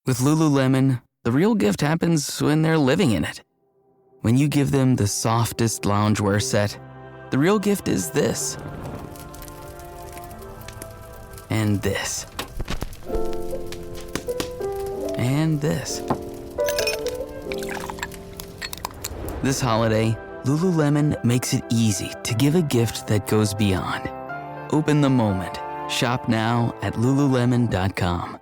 With Lululemon, the real gift happens when they're living in it. When you give them the softest loungewear set, the real gift is this. And this. And this. This holiday, Lululemon makes it easy to give a gift that goes beyond. Open the moment. Shop now at lululemon.com.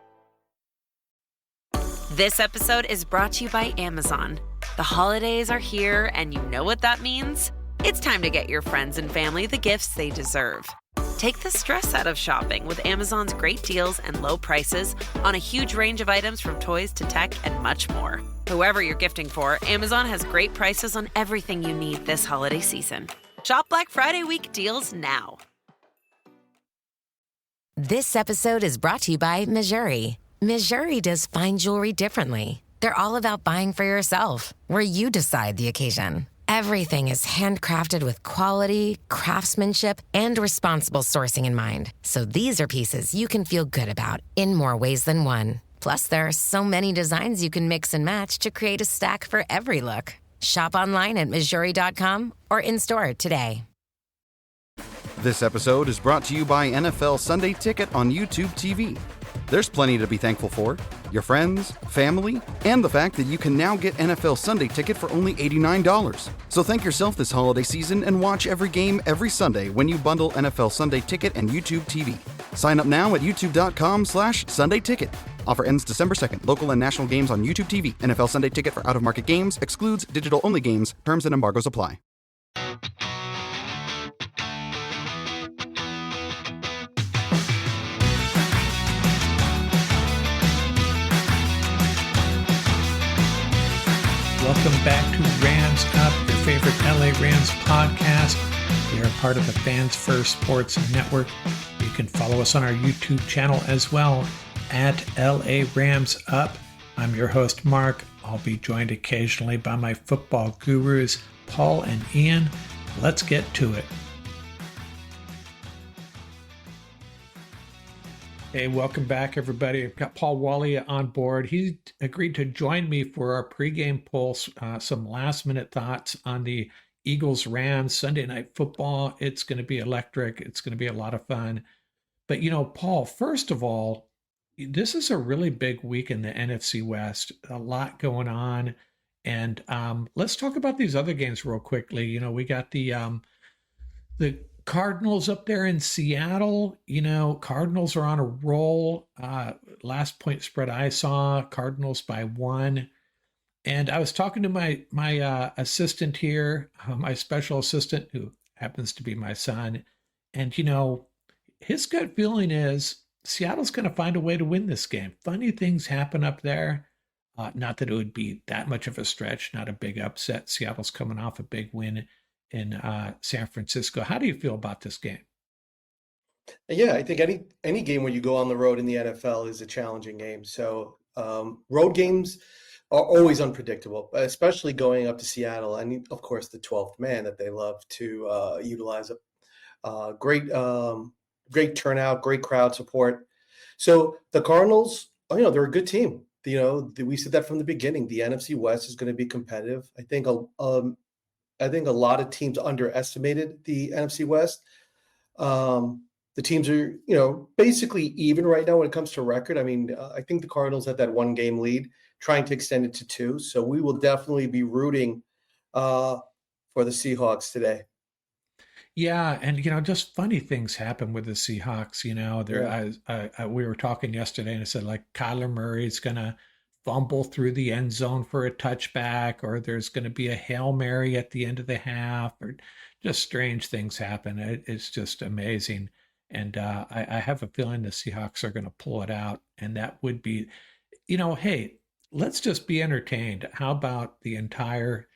This episode is brought to you by Amazon. The holidays are here, and you know what that means? It's time to get your friends and family the gifts they deserve. Take the stress out of shopping with Amazon's great deals and low prices on a huge range of items from toys to tech and much more. Whoever you're gifting for, Amazon has great prices on everything you need this holiday season. Shop Black Friday week deals now. This episode is brought to you by Mejuri. Mejuri does fine jewelry differently. They're all about buying for yourself, where you decide the occasion. Everything is handcrafted with quality, craftsmanship, and responsible sourcing in mind. So these are pieces you can feel good about in more ways than one. Plus, there are so many designs you can mix and match to create a stack for every look. Shop online at Mejuri.com or in-store today. This episode is brought to you by NFL Sunday Ticket on YouTube TV. There's plenty to be thankful for. Your friends, family, and the fact that you can now get NFL Sunday Ticket for only $89. So thank yourself this holiday season and watch every game every Sunday when you bundle NFL Sunday Ticket and YouTube TV. Sign up now at youtube.com/Sunday Ticket. Offer ends December 2nd. Local and national games on YouTube TV. NFL Sunday Ticket for out-of-market games excludes digital-only games. Terms and embargoes apply. Welcome back to Rams Up, your favorite LA Rams podcast. We are part of the Fans First Sports Network. You can follow us on our YouTube channel as well at LA Rams Up. I'm your host, Mark. I'll be joined occasionally by my football gurus, Paul and Ian. Let's get to it. Hey, welcome back, everybody. I've got Paul Wally on board. He agreed to join me for our pregame pulse, some last-minute thoughts on the Eagles-Rams Sunday Night Football. It's going to be electric. It's going to be a lot of fun. But, Paul, first of all, this is a really big week in the NFC West. A lot going on. And let's talk about these other games real quickly. We got the Cardinals up there in Seattle. Cardinals are on a roll. Last point spread I saw, Cardinals by 1. And I was talking to my assistant here, my special assistant, who happens to be my son. And, his gut feeling is Seattle's going to find a way to win this game. Funny things happen up there. Not that it would be that much of a stretch, not a big upset. Seattle's coming off a big win in San Francisco. How do you feel about this game? Yeah, I think any game when you go on the road in the NFL is a challenging game. So road games are always unpredictable, especially going up to Seattle. And of course, the 12th man that they love to utilize. Great turnout, great crowd support. So the Cardinals, they're a good team. We said that from the beginning. The NFC West is going to be competitive. I think a lot of teams underestimated the NFC West. The teams are, basically even right now when it comes to record. I mean, I think the Cardinals had that 1-game lead, trying to extend it to 2. So we will definitely be rooting for the Seahawks today. Yeah, and just funny things happen with the Seahawks. We were talking yesterday, and I said Kyler Murray's gonna fumble through the end zone for a touchback, or there's going to be a Hail Mary at the end of the half, or just strange things happen. It's just amazing. And I have a feeling the Seahawks are going to pull it out. And that would be, hey, let's just be entertained. How about the entire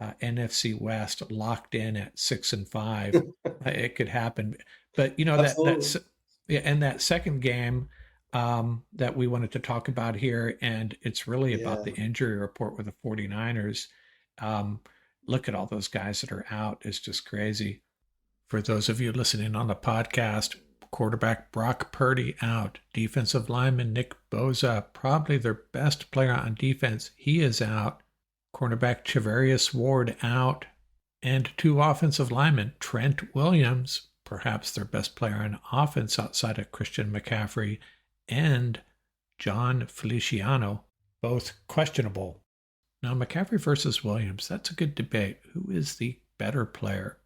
NFC West locked in at 6-5? It could happen. But, that second game, that we wanted to talk about here, and it's really about the injury report with the 49ers. Look at all those guys that are out. It's just crazy. For those of you listening on the podcast, Quarterback Brock Purdy out. Defensive lineman Nick Bosa, probably their best player on defense, he is out. Cornerback Charvarius Ward out. And 2 offensive linemen, Trent Williams, perhaps their best player on offense outside of Christian McCaffrey, and John Feliciano, both questionable. Now, McCaffrey versus Williams, that's a good debate. Who is the better player?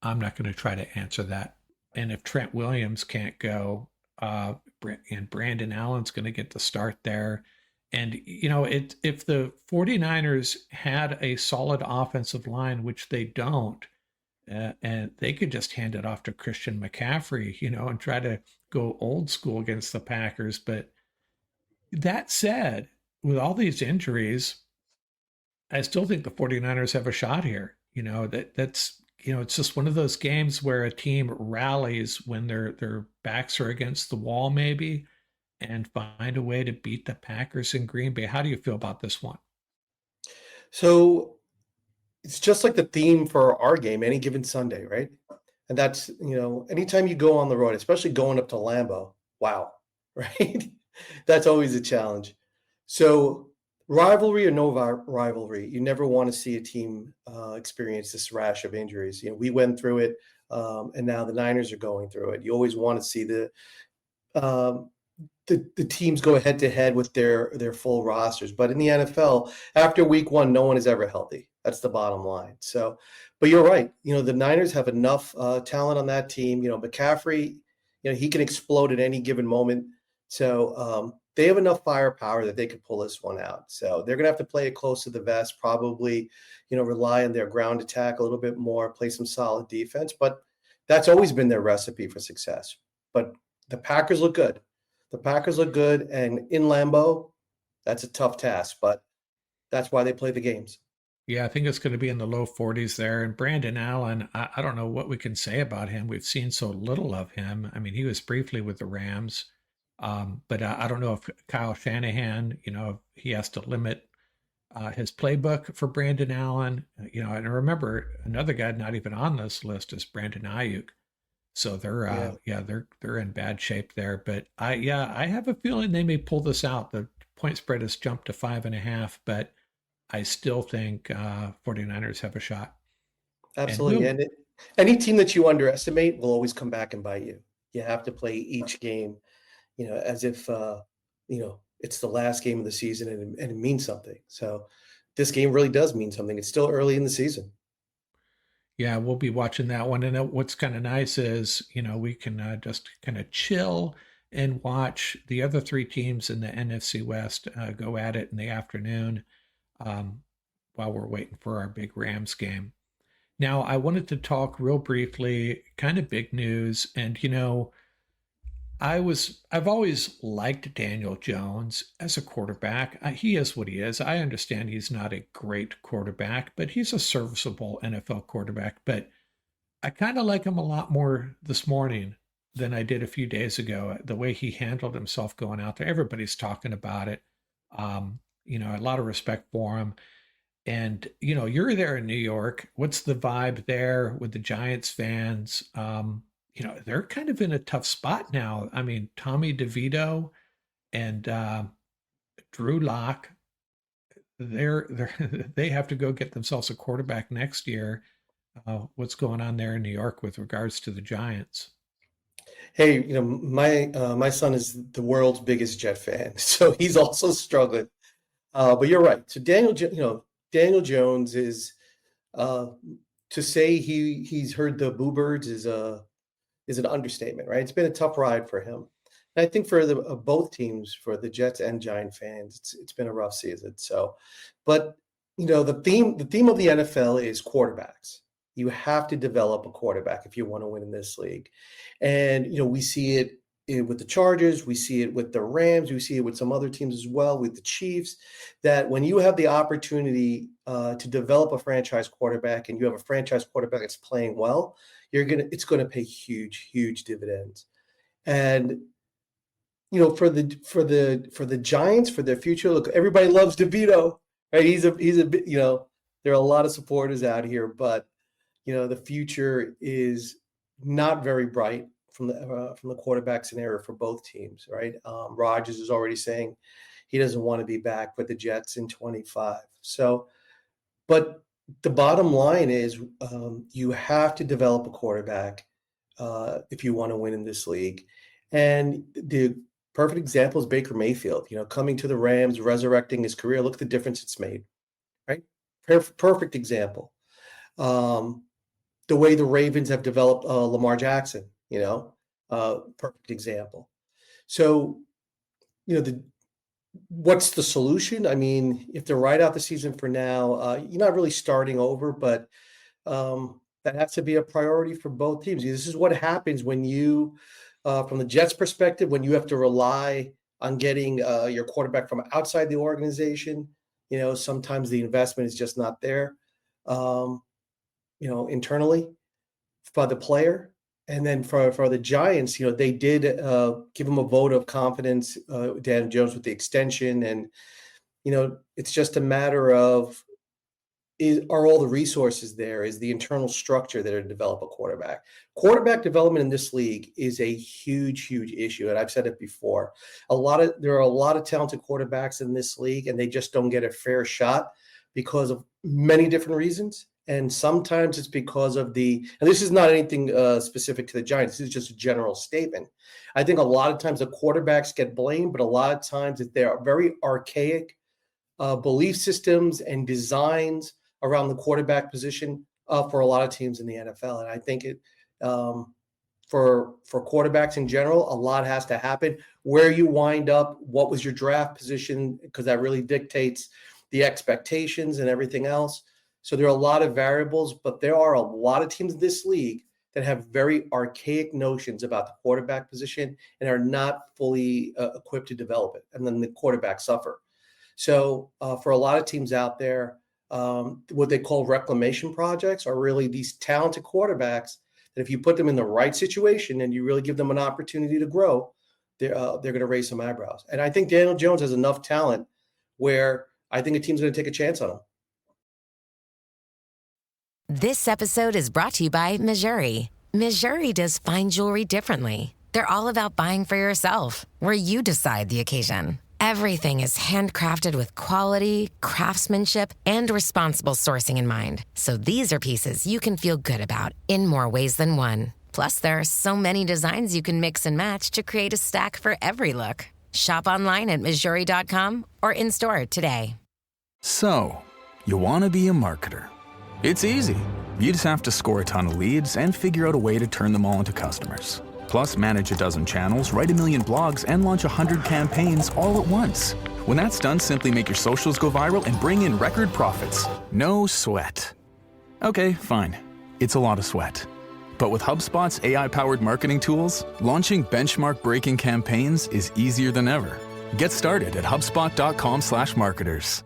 I'm not going to try to answer that. And if Trent Williams can't go, and Brandon Allen's going to get the start there. And, if the 49ers had a solid offensive line, which they don't, and they could just hand it off to Christian McCaffrey, and try to go old school against the Packers. But that said, with all these injuries, I still think the 49ers have a shot here. That's it's just one of those games where a team rallies when their backs are against the wall, maybe, and find a way to beat the Packers in Green Bay. How do you feel about this one? So it's just like the theme for our game, any given Sunday, right? And that's, anytime you go on the road, especially going up to Lambeau, wow, right? That's always a challenge. So rivalry or no rivalry, you never want to see a team experience this rash of injuries. We went through it, and now the Niners are going through it. You always want to see the teams go head to head with their full rosters. But in the NFL, after week 1, no one is ever healthy. That's the bottom line. So, but you're right. The Niners have enough talent on that team. McCaffrey, he can explode at any given moment. So they have enough firepower that they could pull this one out. So they're going to have to play it close to the vest, probably, rely on their ground attack a little bit more, play some solid defense. But that's always been their recipe for success. But the Packers look good. And in Lambeau, that's a tough task, but that's why they play the games. Yeah, I think it's going to be in the low 40s there. And Brandon Allen, I don't know what we can say about him. We've seen so little of him. I mean, he was briefly with the Rams. But I don't know if Kyle Shanahan, he has to limit his playbook for Brandon Allen. And remember, another guy not even on this list is Brandon Ayuk. So they're in bad shape there. But I have a feeling they may pull this out. The point spread has jumped to 5.5, but I still think 49ers have a shot. Absolutely. And any team that you underestimate will always come back and bite you. You have to play each game, as if, it's the last game of the season and it means something. So this game really does mean something. It's still early in the season. Yeah, we'll be watching that one. And what's kind of nice is, we can just kind of chill and watch the other 3 teams in the NFC West go at it in the afternoon while we're waiting for our big Rams game. Now, I wanted to talk real briefly, kind of big news. And, I've always liked Daniel Jones as a quarterback. He is what he is. I understand he's not a great quarterback, but he's a serviceable NFL quarterback. But I kind of like him a lot more this morning than I did a few days ago. The way he handled himself going out there, everybody's talking about it. A lot of respect for him. And, you're there in New York. What's the vibe there with the Giants fans? They're kind of in a tough spot now. I mean, Tommy DeVito and Drew Lock, they have to go get themselves a quarterback next year. What's going on there in New York with regards to the Giants? Hey, my son is the world's biggest Jet fan, so he's also struggling. But you're right. So Daniel Jones is to say he's heard the boo birds is an understatement, right? It's been a tough ride for him. And I think for both teams, for the Jets and Giant fans, it's been a rough season. So, but the theme of the NFL is quarterbacks. You have to develop a quarterback if you want to win in this league. And we see it with the Chargers, we see it with the Rams, we see it with some other teams as well, with the Chiefs, that when you have the opportunity to develop a franchise quarterback and you have a franchise quarterback that's playing well, it's going to pay huge dividends. And for the Giants, for their future, look, everybody loves DeVito, right? He's a there are a lot of supporters out here, but the future is not very bright from the quarterback scenario for both teams, right? Rodgers is already saying he doesn't want to be back with the Jets in 25. So, but the bottom line is you have to develop a quarterback if you want to win in this league. And the perfect example is Baker Mayfield, coming to the Rams, resurrecting his career. Look at the difference it's made, right? Perfect example. The way the Ravens have developed Lamar Jackson, perfect example. So, what's the solution? I mean, if they're right out the season for now, you're not really starting over, but that has to be a priority for both teams. This is what happens when you, from the Jets' perspective, when you have to rely on getting your quarterback from outside the organization. Sometimes the investment is just not there, internally by the player. And then for the Giants, they did give him a vote of confidence, Dan Jones, with the extension. And, it's just a matter of, are all the resources there? Is the internal structure there to develop a quarterback? Quarterback development in this league is a huge, huge issue. And I've said it before. There are a lot of talented quarterbacks in this league, and they just don't get a fair shot because of many different reasons. And sometimes it's because of and this is not anything specific to the Giants. This is just a general statement. I think a lot of times the quarterbacks get blamed, but a lot of times there are very archaic belief systems and designs around the quarterback position for a lot of teams in the NFL. And I think for quarterbacks in general, a lot has to happen. Where you wind up, what was your draft position, because that really dictates the expectations and everything else. So there are a lot of variables, but there are a lot of teams in this league that have very archaic notions about the quarterback position and are not fully equipped to develop it. And then the quarterbacks suffer. So for a lot of teams out there, what they call reclamation projects are really these talented quarterbacks that if you put them in the right situation and you really give them an opportunity to grow, they're going to raise some eyebrows. And I think Daniel Jones has enough talent where I think a team's going to take a chance on him. This episode is brought to you by Missouri. Missouri does fine jewelry differently. They're all about buying for yourself, where you decide the occasion. Everything is handcrafted with quality, craftsmanship, and responsible sourcing in mind. So these are pieces you can feel good about in more ways than one. Plus, there are so many designs you can mix and match to create a stack for every look. Shop online at Missouri.com or in-store today. So, you want to be a marketer. It's easy. You just have to score a ton of leads and figure out a way to turn them all into customers. Plus, manage a dozen channels, write a million blogs, and launch 100 campaigns all at once. When that's done, simply make your socials go viral and bring in record profits. No sweat. Okay, fine. It's a lot of sweat. But with HubSpot's AI-powered marketing tools, launching benchmark-breaking campaigns is easier than ever. Get started at HubSpot.com/marketers.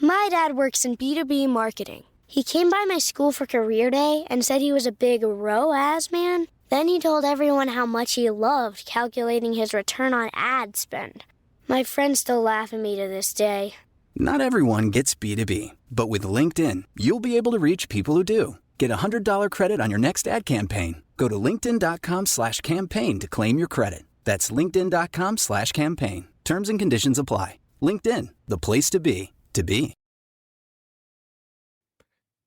My dad works in B2B marketing. He came by my school for career day and said he was a big ROAS man. Then he told everyone how much he loved calculating his return on ad spend. My friends still laugh at me to this day. Not everyone gets B2B, but with LinkedIn, you'll be able to reach people who do. Get a $100 credit on your next ad campaign. Go to linkedin.com/campaign to claim your credit. That's linkedin.com/campaign. Terms and conditions apply. LinkedIn, the place to be, to be.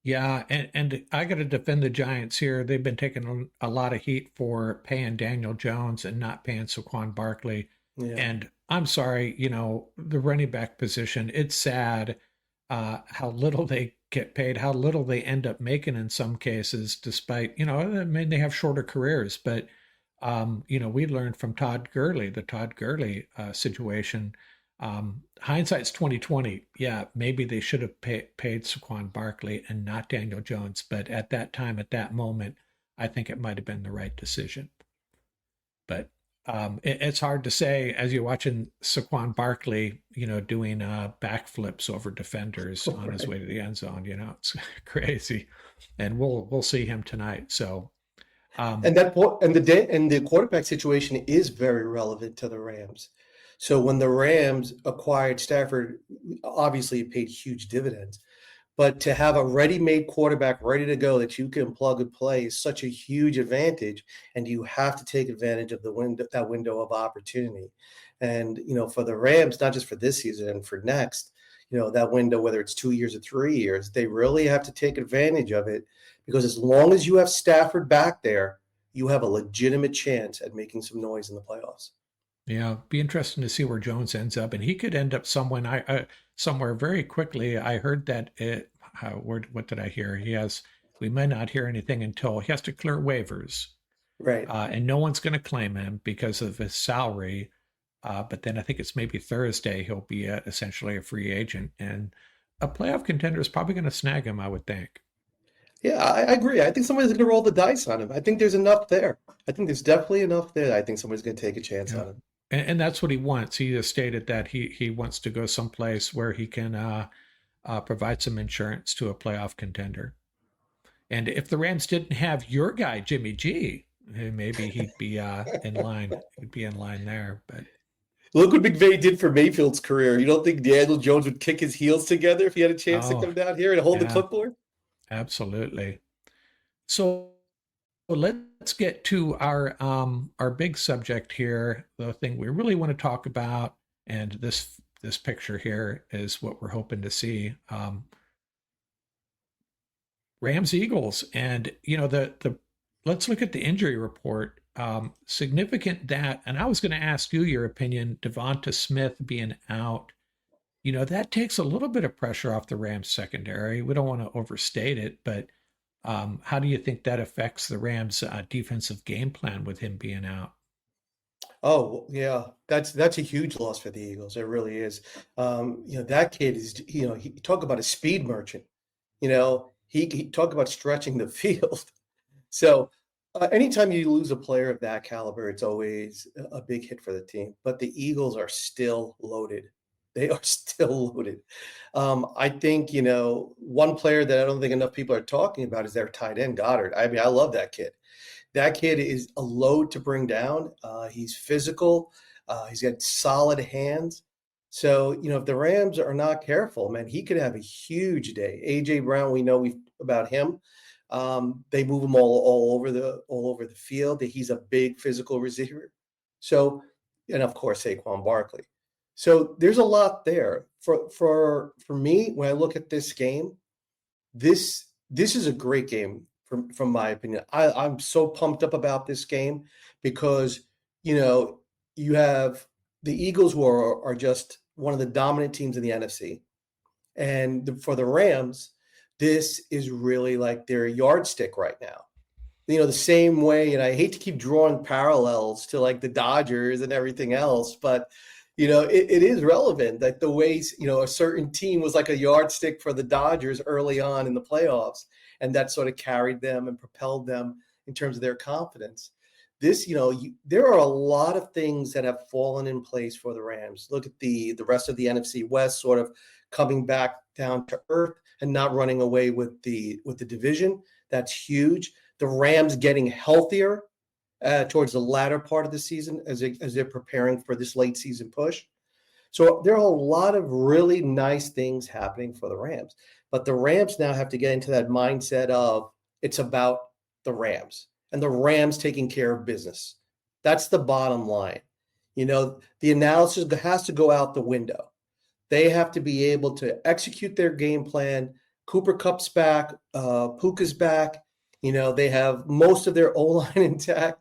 Yeah, and I got to defend the Giants here. They've been taking a lot of heat for paying Daniel Jones and not paying Saquon Barkley. Yeah. And I'm sorry, the running back position, it's sad how little they get paid, how little they end up making in some cases, despite, they have shorter careers. But, we learned from Todd Gurley, the Todd Gurley situation. Hindsight's 2020. Yeah, maybe they should have paid Saquon Barkley and not Daniel Jones. But at that time, at that moment, I think it might have been the right decision. But it's hard to say as you're watching Saquon Barkley, doing backflips over defenders on his way to the end zone. It's crazy, and we'll see him tonight. So, and the quarterback situation is very relevant to the Rams. So when the Rams acquired Stafford, obviously it paid huge dividends. But to have a ready-made quarterback ready to go that you can plug and play is such a huge advantage, and you have to take advantage of that window of opportunity. And for the Rams, not just for this season and for next, that window, whether it's 2 years or 3 years, they really have to take advantage of it, because as long as you have Stafford back there, you have a legitimate chance at making some noise in the playoffs. Yeah, be interesting to see where Jones ends up, and he could end up somewhere very quickly. I heard that what did I hear? We might not hear anything until he has to clear waivers, right? And no one's going to claim him because of his salary. But then I think it's maybe Thursday he'll be essentially a free agent, and a playoff contender is probably going to snag him, I would think. Yeah, I agree. I think somebody's going to roll the dice on him. I think there's enough there. I think there's definitely enough there. I think somebody's going to take a chance on him. And that's what he wants. He has stated that he wants to go someplace where he can provide some insurance to a playoff contender. And if the Rams didn't have your guy, Jimmy G, maybe he'd be in line. He'd be in line there. But look what McVay did for Mayfield's career. You don't think Daniel Jones would kick his heels together if he had a chance to come down here and hold the clipboard? Absolutely. So let's get to our big subject here, the thing we really want to talk about, and this picture here is what we're hoping to see. Rams Eagles, and let's look at the injury report. Significant that, and I was going to ask you your opinion, Devonta Smith being out. That takes a little bit of pressure off the Rams secondary. We don't want to overstate it, but how do you think that affects the Rams defensive game plan with him being out? Oh, yeah, that's a huge loss for the Eagles. It really is. That kid is, he talk about a speed merchant. He talk about stretching the field. So anytime you lose a player of that caliber, it's always a big hit for the team. But the Eagles are still loaded. They are still loaded. I think, one player that I don't think enough people are talking about is their tight end, Goddard. I mean, I love that kid. That kid is a load to bring down. He's physical. He's got solid hands. So, if the Rams are not careful, man, he could have a huge day. A.J. Brown, we know about him. They move him all over the field. He's a big physical receiver. So, and of course, Saquon Barkley. So there's a lot there. For me, when I look at this game, this is a great game from my opinion. I'm so pumped up about this game because you have the Eagles, who are just one of the dominant teams in the NFC, and for the Rams, this is really like their yardstick right now. The same way, and I hate to keep drawing parallels to like the Dodgers and everything else, but it is relevant that the way, a certain team was like a yardstick for the Dodgers early on in the playoffs, and that sort of carried them and propelled them in terms of their confidence. This, there are a lot of things that have fallen in place for the Rams. Look at the rest of the NFC West sort of coming back down to earth and not running away with the division. That's huge. The Rams getting healthier towards the latter part of the season as they're preparing for this late season push. So there are a lot of really nice things happening for the Rams. But the Rams now have to get into that mindset of it's about the Rams and the Rams taking care of business. That's the bottom line. The analysis has to go out the window. They have to be able to execute their game plan. Cooper Kupp's back. Puka's back. They have most of their O-line intact.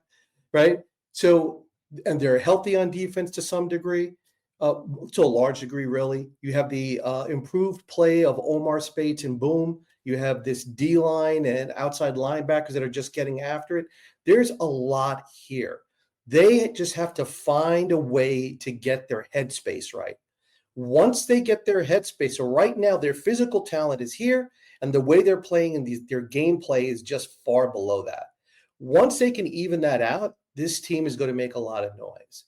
Right. So, and they're healthy on defense to some degree, to a large degree, really. You have the improved play of Omar Speights and Boom. You have this D-line and outside linebackers that are just getting after it. There's a lot here. They just have to find a way to get their headspace right. Once they get their headspace, so right now their physical talent is here, and the way they're playing and their gameplay is just far below that. Once they can even that out, this team is going to make a lot of noise.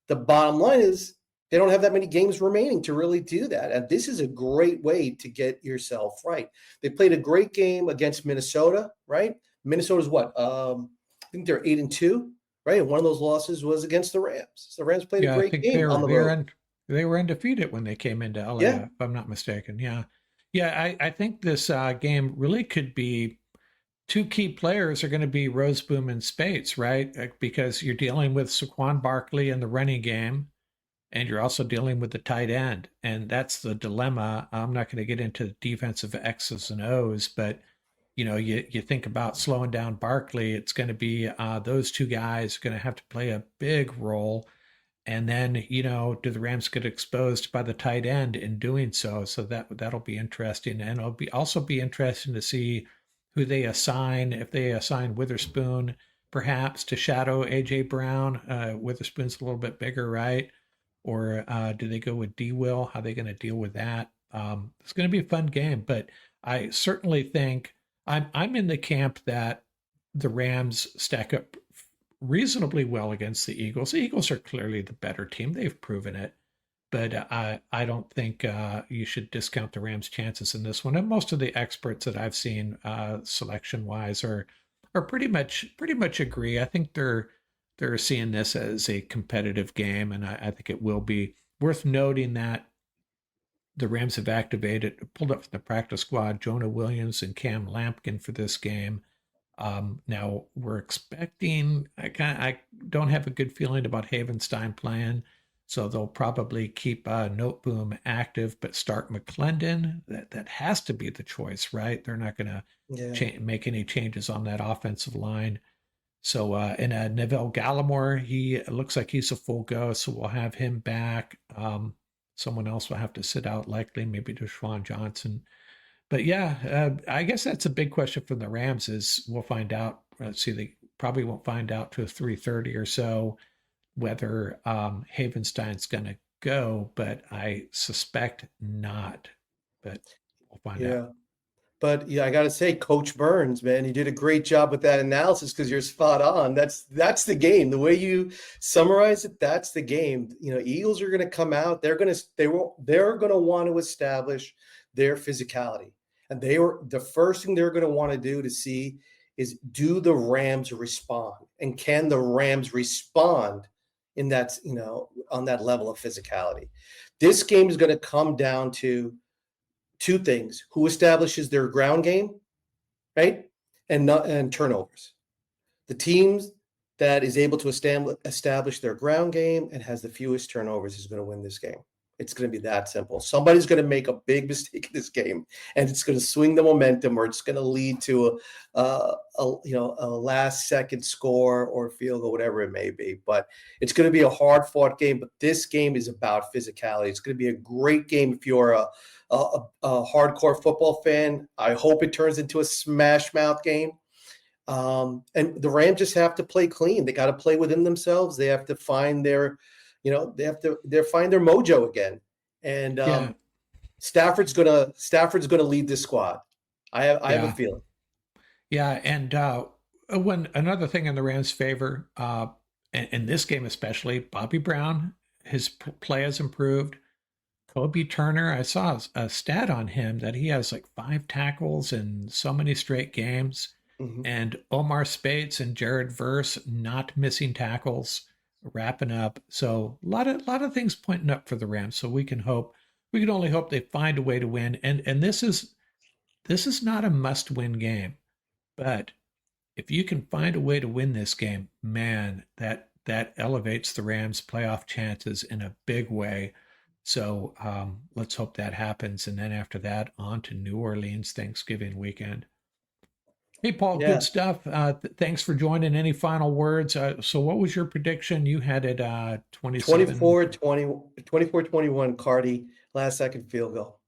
The bottom line is they don't have that many games remaining to really do that. And this is a great way to get yourself right. They played a great game against Minnesota, right? Minnesota's what? I think they're 8-2, right? And one of those losses was against the Rams. So the Rams played a great game on the road. They were undefeated when they came into LA, if I'm not mistaken. Yeah. Yeah, I think this game really could be two key players are going to be Roseboom and Spates, right? Because you're dealing with Saquon Barkley in the running game, and you're also dealing with the tight end. And that's the dilemma. I'm not going to get into defensive X's and O's, but you think about slowing down Barkley, it's going to be those two guys are going to have to play a big role. And then, do the Rams get exposed by the tight end in doing so? So that'll be interesting. And it'll also be interesting to see who they assign, if they assign Witherspoon perhaps to shadow AJ Brown. Witherspoon's a little bit bigger, right? Or do they go with D Will? How are they going to deal with that? It's going to be a fun game, but I certainly think I'm in the camp that the Rams stack up reasonably well against the Eagles. The Eagles are clearly the better team. They've proven it. But I don't think you should discount the Rams' chances in this one. And most of the experts that I've seen selection-wise are pretty much agree. I think they're seeing this as a competitive game, and I think it will be. Worth noting that the Rams have pulled up from the practice squad, Jonah Williams and Cam Lampkin for this game. Now we're expecting, I don't have a good feeling about Havenstein playing, so they'll probably keep Noteboom active, but start McClendon. That has to be the choice, right? They're not going to make any changes on that offensive line. So, and Neville Gallimore, he looks like he's a full go, so we'll have him back. Someone else will have to sit out, likely, maybe Deshaun Johnson. But yeah, I guess that's a big question from the Rams is we'll find out. They probably won't find out till 3:30 or so whether Havenstein's going to go, but I suspect not. But we'll find out. But yeah, I got to say, Coach Burns, man, you did a great job with that analysis because you're spot on. That's the game. The way you summarize it, that's the game. Eagles are going to come out. They're going to want to establish their physicality, and the first thing they're going to want to do to see is, do the Rams respond, and can the Rams respond in that on that level of physicality? This game is going to come down to two things: who establishes their ground game, right? And turnovers. The teams that is able to establish their ground game and has the fewest turnovers is going to win this game. It's going to be that simple. Somebody's going to make a big mistake in this game, and it's going to swing the momentum, or it's going to lead to a last second score or field goal, whatever it may be. But it's going to be a hard fought game. But this game is about physicality. It's going to be a great game if you're a hardcore football fan. I hope it turns into a smash mouth game. And the Rams just have to play clean. They got to play within themselves. They have to find their find their mojo again. And Stafford's gonna lead this squad. I have a feeling. Yeah, and when another thing in the Rams' favor, in this game especially, Bobby Brown, his play has improved. Kobe Turner, I saw a stat on him that he has like 5 tackles in so many straight games. Mm-hmm. And Omar Speights and Jared Verse not missing tackles, wrapping up. So a lot of things pointing up for the Rams. So we can only hope they find a way to win. And this is not a must-win game, but if you can find a way to win this game, man, that elevates the Rams' playoff chances in a big way. So let's hope that happens. And then after that, on to New Orleans Thanksgiving weekend. Hey, Paul, good stuff. Thanks for joining. Any final words? So what was your prediction? You had it 24-21 Cardi, last second field goal.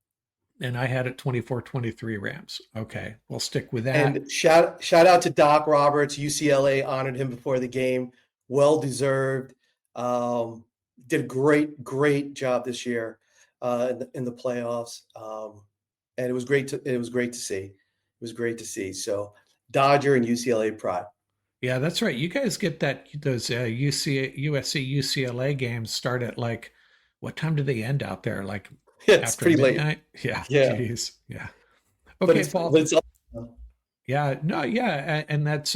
And I had it 24-23 Rams. Okay, we'll stick with that. And shout out to Doc Roberts. UCLA honored him before the game. Well deserved. Did a great job this year in the playoffs. And it was great to see. It was great to see. So Dodger and UCLA pride. Yeah, that's right. You guys get those USC UCLA games start at like, what time do they end out there? Like it's after pretty midnight? late. Yeah. Jeez. Yeah. Okay, Paul. Yeah. No, yeah. And that's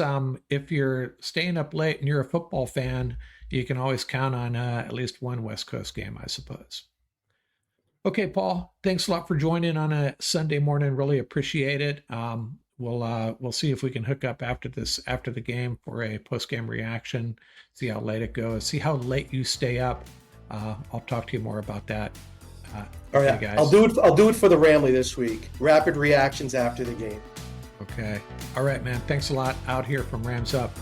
if you're staying up late and you're a football fan, you can always count on at least one West Coast game, I suppose. Okay, Paul, thanks a lot for joining on a Sunday morning. Really appreciate it. We'll see if we can hook up after the game for a post-game reaction, see how late it goes, see how late you stay up. I'll talk to you more about that. All right, guys. I'll do it for the Ramley this week. Rapid reactions after the game. Okay. All right, man. Thanks a lot. Out here from Rams Up.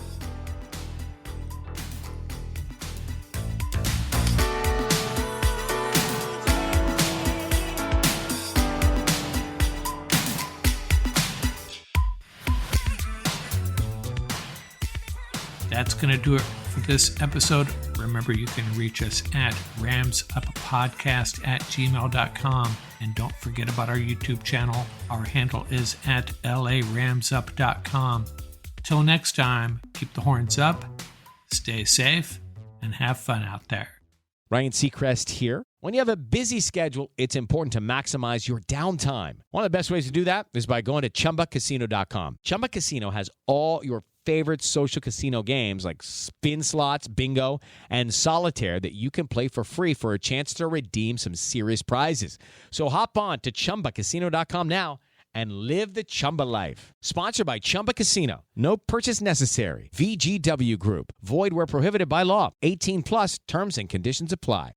That's going to do it for this episode. Remember, you can reach us at ramsuppodcast@gmail.com. And don't forget about our YouTube channel. Our handle is at laramsup.com. Till next time, keep the horns up, stay safe, and have fun out there. Ryan Seacrest here. When you have a busy schedule, it's important to maximize your downtime. One of the best ways to do that is by going to ChumbaCasino.com. Chumba Casino has all your favorite social casino games like spin slots, bingo, and solitaire that you can play for free for a chance to redeem some serious prizes. So hop on to ChumbaCasino.com now and live the Chumba life. Sponsored by Chumba Casino. No purchase necessary. VGW Group. Void where prohibited by law. 18 plus terms and conditions apply.